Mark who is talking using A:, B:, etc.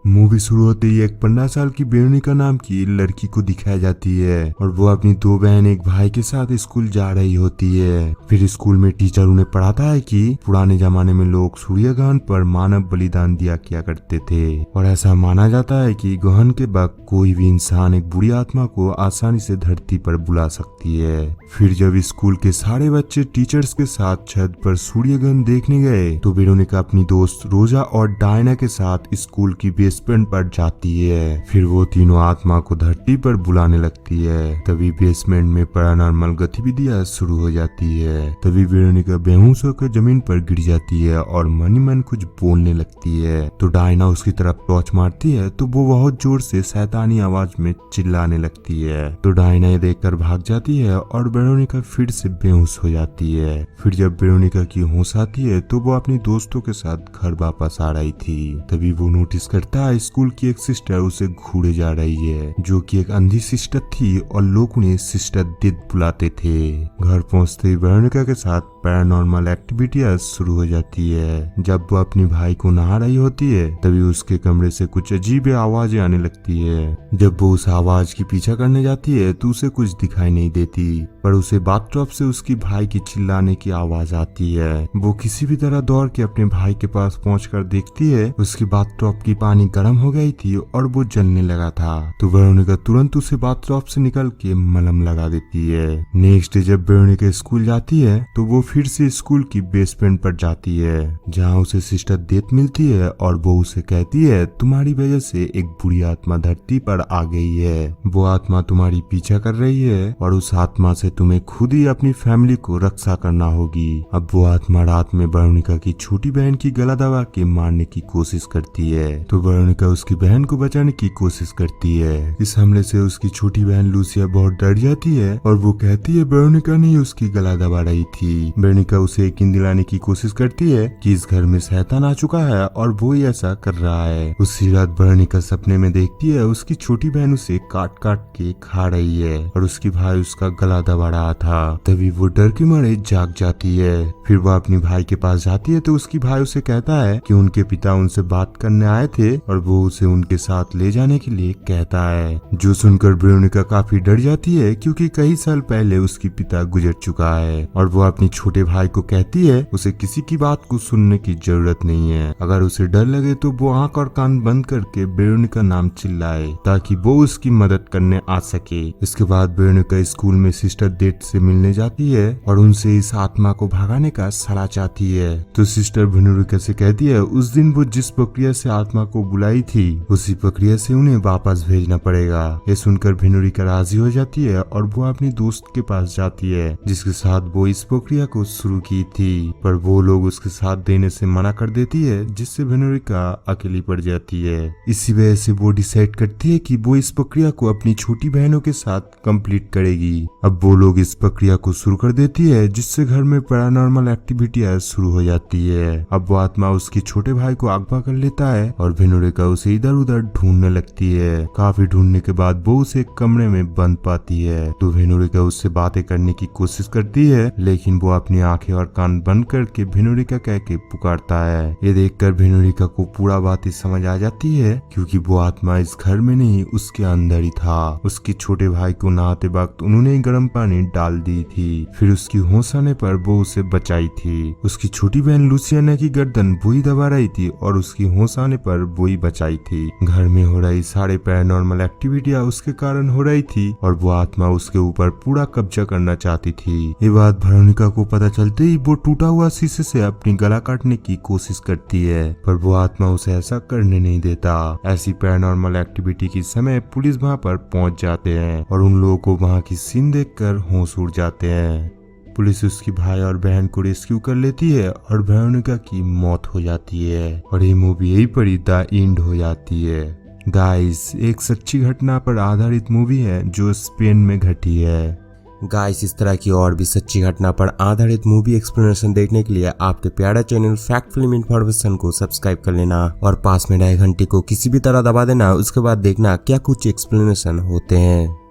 A: Movie शुरू होते ही एक 15 साल की वेरोनिका नाम की लड़की को दिखाई जाती है और वो अपनी दो बहन एक भाई के साथ स्कूल जा रही होती है। फिर स्कूल में टीचर उन्हें पढ़ाता है कि पुराने जमाने में लोग सूर्यग्रहण पर मानव बलिदान दिया किया करते थे और ऐसा माना जाता है कि ग्रहण के वक्त कोई भी इंसान एक बुरी आत्मा को आसानी से धरती पर बुला सकती है। फिर जब स्कूल के सारे बच्चे टीचर्स के साथ छत पर सूर्यग्रहण देखने गए तो वेरोनिका अपनी दोस्त रोजा और डायना के साथ स्कूल की बेसमेंट पर जाती है। फिर वो तीनों आत्मा को धरती पर बुलाने लगती है। तभी बेसमेंट में पैरानॉर्मल गतिविधियां शुरू हो जाती है। तभी वेरोनिका बेहोश होकर जमीन पर गिर जाती है और मन ही मन कुछ बोलने लगती है। तो डायना उसकी तरफ टॉर्च मारती है तो वो बहुत जोर से शैतानी आवाज में चिल्लाने लगती है। तो डायना ये देखकर भाग जाती है और वेरोनिका फिर से बेहोश हो जाती है। फिर जब वेरोनिका की होश आती है तो वो अपने दोस्तों के साथ घर वापस आ रही थी। तभी वो नोटिस करता है स्कूल की एक सिस्टर उसे घूरे जा रही है, जो कि एक अंधी सिस्टर थी और लोग उन्हें सिस्टर डेथ बुलाते थे। घर पहुंचते ही वेरोनिका के साथ पैरानॉर्मल एक्टिविटियां शुरू हो जाती है। जब वो अपने भाई को नहा रही होती है तभी उसके कमरे से कुछ अजीब आवाजें आने लगती है। जब वो उस आवाज की पीछा करने जाती है तो उसे कुछ दिखाई नहीं देती, पर उसे बाथटब से उसकी भाई की चिल्लाने की आवाज आती है। वो किसी भी तरह दौड़ के अपने भाई के पास पहुंचकर देखती है उसकी बाथटब की पानी गर्म हो गई थी और वो जलने लगा था। तो वेरोनिका तुरंत उसे बाथटब से निकल के मलहम लगा देती है। नेक्स्ट डे जब वेरोनिका स्कूल जाती है तो वो फिर से स्कूल की बेसमेंट पर जाती है, जहाँ उसे सिस्टर डेथ मिलती है और वो उसे कहती है तुम्हारी वजह से एक बुरी आत्मा धरती पर आ गई है। वो आत्मा तुम्हारी पीछा कर रही है और उस आत्मा से तुम्हें खुद ही अपनी फैमिली को रक्षा करना होगी। अब वो आत्मा रात में वेरोनिका की छोटी बहन की गला दबा के मारने की कोशिश करती है। तो वेरोनिका उसकी बहन को बचाने की कोशिश करती है। इस हमले से उसकी छोटी बहन लूसिया बहुत डर जाती है और वो कहती है वेरोनिका ने उसकी गला दबा रही थी। वेरोनिका उसे यकीन दिलाने की कोशिश करती है कि इस घर में शैतान आ चुका है और वो ही ऐसा कर रहा है। उसी रात वेरोनिका सपने में देखती है उसकी छोटी बहन उसे काट काट के खा रही है और उसकी भाई उसका गला दबा रहा था। तभी वो डर के मारे जाग जाती है। फिर वो अपने भाई के पास जाती है तो उसकी भाई उसे कहता है कि उनके पिता उनसे बात करने आए थे और वो उसे उनके साथ ले जाने के लिए कहता है। जो सुनकर वेरोनिका काफी डर जाती है क्योंकि कई साल पहले उसकी पिता गुजर चुका है और वो अपने छोटे भाई को कहती है उसे किसी की बात को सुनने की जरूरत नहीं है। अगर उसे डर लगे तो वो आंख और कान बंद करके वेरोनिका नाम चिल्लाए ताकि वो उसकी मदद करने आ सके। इसके बाद वेरोनिका स्कूल में सिस्टर डेथ से मिलने जाती है और उनसे इस आत्मा को भगाने का सलाह चाहती है। तो सिस्टर वेरोनिका से कहती है उस दिन वो जिस प्रक्रिया से आत्मा को बुलाई थी उसी प्रक्रिया से उन्हें वापस भेजना पड़ेगा। ये सुनकर वेरोनिका राजी हो जाती है और वो अपनी दोस्त के पास जाती है जिसके साथ वो इस प्रक्रिया को शुरू की थी, पर वो लोग उसके साथ देने से मना कर देती है जिससे वेरोनिका अकेली पड़ जाती है। इसी वजह से वो डिसाइड करती है कि वो इस प्रक्रिया को अपनी छोटी बहनों के साथ कंप्लीट करेगी। अब वो लोग इस प्रक्रिया को शुरू कर देती है जिससे घर में पैरानॉर्मल एक्टिविटियां शुरू हो जाती है। अब वो आत्मा उसके छोटे भाई को अगवा कर लेता है और वेरोनिका उसे इधर उधर ढूंढने लगती है। काफी ढूंढने के बाद वो उसे एक कमरे में बंद पाती है। तो वेरोनिका उससे बातें करने की कोशिश करती है लेकिन वो अपनी आंखें और कान बंद करके वेरोनिका कह के पुकारता है। ये देखकर वेरोनिका को पूरा बातें समझ आ जाती है क्योंकि वो आत्मा इस घर में नहीं उसके अंदर ही था। उसके छोटे भाई को नहाते वक्त उन्होंने गर्म पानी डाल दी थी। फिर उसकी होश आने पर वो उसे बचाई थी। उसकी छोटी बहन लूसियाना की गर्दन वो ही दबा रही थी और उसकी होश आने पर वो ही बचाई थी। घर में हो रही सारे पैरानॉर्मल एक्टिविटियां उसके कारण हो रही थी और वो आत्मा उसके ऊपर पूरा कब्जा करना चाहती थी। ये बात वेरोनिका को पता चलते ही वो टूटा हुआ शीशे से अपनी गला काटने की कोशिश करती है, पर वो आत्मा उसे ऐसा करने नहीं देता। ऐसी पैरानॉर्मल एक्टिविटी के समय पुलिस वहां पर पहुंच जाते हैं और उन लोगों को वहां की सीन देखकर होश उड़ जाते हैं। पुलिस उसकी भाई और बहन को रेस्क्यू कर लेती है और वेरोनिका की मौत हो जाती है और ये मूवी यही पर द एंड हो जाती है। गाइस, एक सच्ची घटना पर आधारित मूवी है जो स्पेन में घटी है।
B: गाइस, इस तरह की और भी सच्ची घटना पर आधारित मूवी एक्सप्लेनेशन देखने के लिए आपके प्यारा चैनल फैक्ट फिल्म इन्फॉर्मेशन को सब्सक्राइब कर लेना और पास में नए घंटे को किसी भी तरह दबा देना। उसके बाद देखना क्या कुछ एक्सप्लेनेशन होते हैं।